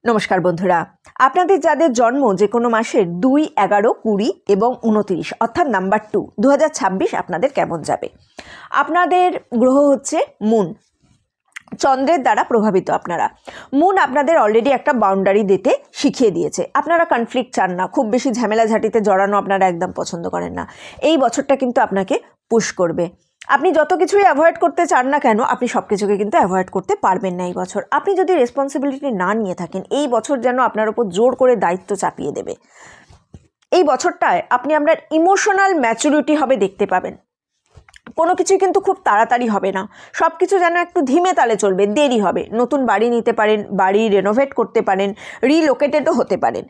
নমস্কার বন্ধুরা, আপনাদের যাদের জন্ম যে কোনো মাসের 2, 11, 20 এবং 29 অর্থাৎ নাম্বার 2 2026 আপনাদের কেমন যাবে। আপনাদের গ্রহ হচ্ছে মুন, চন্দ্রের দ্বারা প্রভাবিত। আপনারা মুন আপনাদের অলরেডি একটা বাউন্ডারি দিতে শিখিয়ে দিয়েছে। আপনারা কনফ্লিক্ট চান না, খুব বেশি ঝামেলা ঝাঁটিতে জড়ানো আপনারা একদম পছন্দ করেন না। এই বছরটা কিন্তু আপনাকে পুশ করবে। আপনি যত কিছুই অ্যাভয়েড করতে চান না কেন, আপনি সব কিছুকে কিন্তু অ্যাভয়েড করতে পারবেন না এই বছর। আপনি যদি রেসপন্সিবিলিটি না নিয়ে থাকেন, এই বছর যেন আপনার উপর জোর করে দায়িত্ব চাপিয়ে দেবে। এই বছরটায় আপনি আপনার ইমোশনাল ম্যাচুরিটি হবে দেখতে পাবেন। কোনো কিছুই কিন্তু খুব তাড়াতাড়ি হবে না, সব কিছু যেন একটু ধীমে তালে চলবে, দেরি হবে। নতুন বাড়ি নিতে পারেন, বাড়ি রেনোভেট করতে পারেন, রিলোকেটেডও হতে পারেন।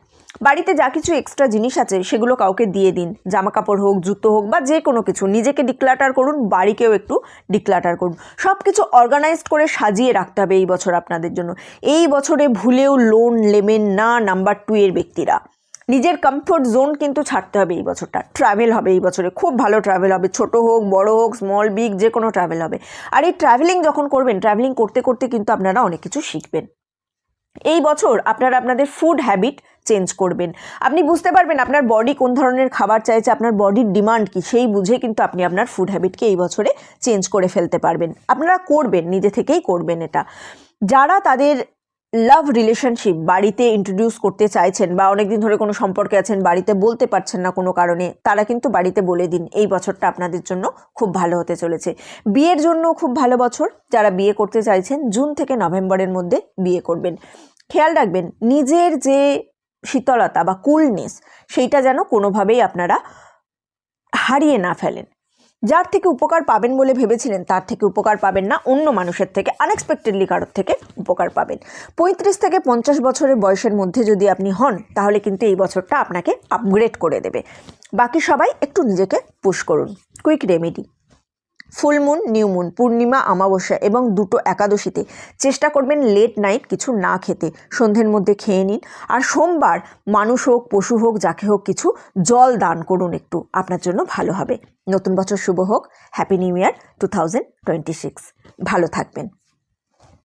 বাড়িতে যা কিছু এক্সট্রা জিনিস আছে সেগুলো কাউকে দিয়ে দিন, জামা কাপড় হোক, জুতো হোক বা যে কোনো কিছু। নিজেকে ডিক্লাটার করুন, বাড়িকেও একটু ডিক্লাটার করুন। সব কিছু অর্গানাইজড করে সাজিয়ে রাখতে হবে এই বছর আপনাদের জন্য। এই বছরে ভুলেও লোন নেবেন না নাম্বার 2 এর ব্যক্তিরা। নিজের কমফোর্ট জোন কিন্তু ছাড়তে হবে এই বছরটা। ট্রাভেল হবে এই বছরে, খুব ভালো ট্রাভেল হবে, ছোট হোক বড় হোক, স্মল বিগ যে কোনো ট্রাভেল হবে। আর এই ট্রাভেলিং যখন করবেন, ট্রাভেলিং করতে করতে কিন্তু আপনারা অনেক কিছু শিখবেন। এই বছর আপনারা আপনাদের ফুড হ্যাবিট চেঞ্জ করবেন। আপনি বুঝতে পারবেন আপনার বডি কোন ধরনের খাবার চাইছে, আপনার বডির ডিমান্ড কি, সেই বুঝে কিন্তু আপনি আপনার ফুড হ্যাবিটকে এই বছরে চেঞ্জ করে ফেলতে পারবেন। আপনারা করবেন, নিজে থেকেই করবেন এটা। যারা তাদের লাভ রিলেশনশিপ বাড়িতে ইন্ট্রোডিউস করতে চাইছেন বা অনেকদিন ধরে কোনো সম্পর্কে আছেন, বাড়িতে বলতে পারছেন না কোনো কারণে, তারা কিন্তু বাড়িতে বলে দিন। এই বছরটা আপনাদের জন্য খুব ভালো হতে চলেছে। বিয়ের জন্য খুব ভালো বছর। যারা বিয়ে করতে চাইছেন, জুন থেকে নভেম্বরের মধ্যে বিয়ে করবেন। খেয়াল রাখবেন নিজের যে শীতলতা বা কুলনেস, সেইটা যেন কোনোভাবেই আপনারা হারিয়ে না ফেলেন। যার থেকে উপকার পাবেন বলে ভেবেছিলেন, তার থেকে উপকার পাবেন না, অন্য মানুষের থেকে, আনএক্সপেক্টেডলি কারোর থেকে উপকার পাবেন। 35 থেকে 50 বছরের বয়সের মধ্যে যদি আপনি হন, তাহলে কিন্তু এই বছরটা আপনাকে আপগ্রেড করে দেবে। বাকি সবাই একটু নিজেকে পুশ করুন। Quick remedy: full moon, new moon, পূর্ণিমা, অমাবস্যা এবং 2টো একাদশীতে চেষ্টা করবেন লেট নাইট কিছু না খেতে। সন্ধ্যের মধ্যে খেয়ে নিন। আর সোমবার মানুষ হোক, পশু হোক, যাকে হোক কিছু জল দান করুন, একটু আপনার জন্য ভালো হবে। নতুন বছর শুভ হোক। Happy new year 2026। ভালো থাকবেন।